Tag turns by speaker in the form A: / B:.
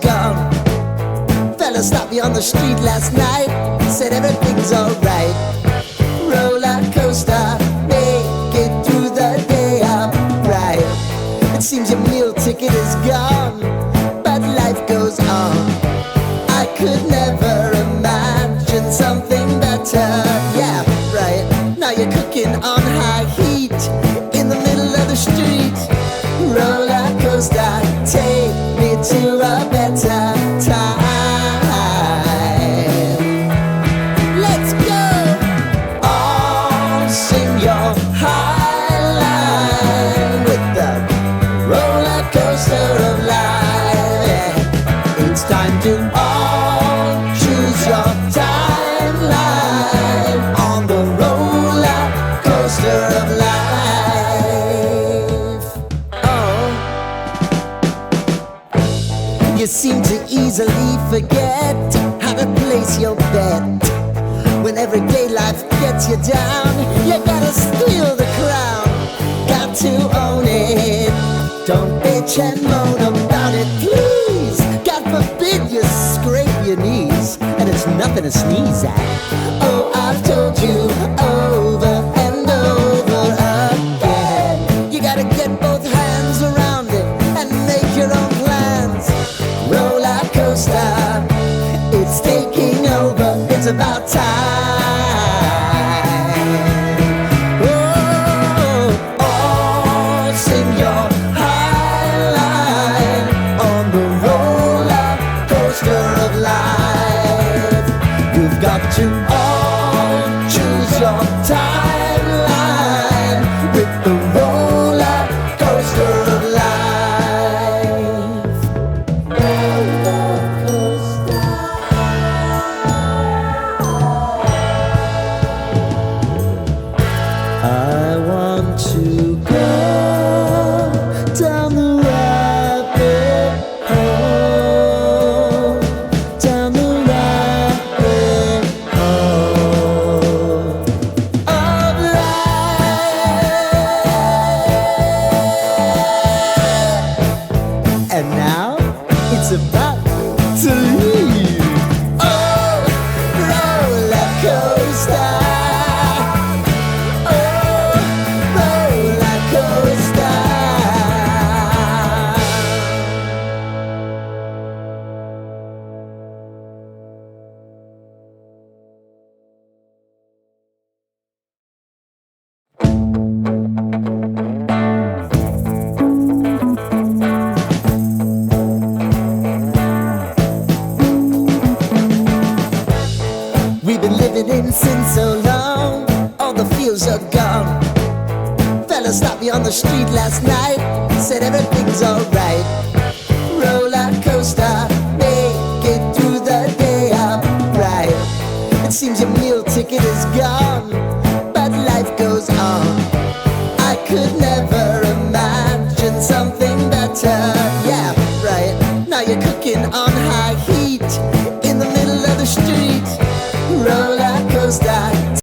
A: gone. Fella stopped me on the street last night, said everything's alright. Roller coaster, make it through the day upright. It seems your meal ticket is gone, but life goes on. I could never imagine something better. Yeah, right. Now you're cooking on high heat in the middle of the street. Roller coaster, take me to a better time. Let's go! All sing your high line with the roller coaster of life. Yeah. It's time to all choose your timeline on the roller coaster of life. Oh, you seem to easily forget how to place your bet. When everyday life gets you down, you gotta steal the crown. Got to own it. Don't bitch and moan about it, please. God forbid you scrape your knees, and it's nothing to sneeze at. Oh, I've told you over and over again, you gotta get both hands around it and make your own plans. Roller coaster, it's taking over, it's about time. Oh, all sing your high line on the roller coaster of life. You've got to all choose your timeline with the roller coaster of life. Roller coaster. I want to go down the rabbit hole, down the rabbit hole of life. And now it's about to leave. Oh, roller coaster. We've been living in sin so long, all the feels are gone. Fella stopped me on the street last night, said everything's alright. Roller coaster,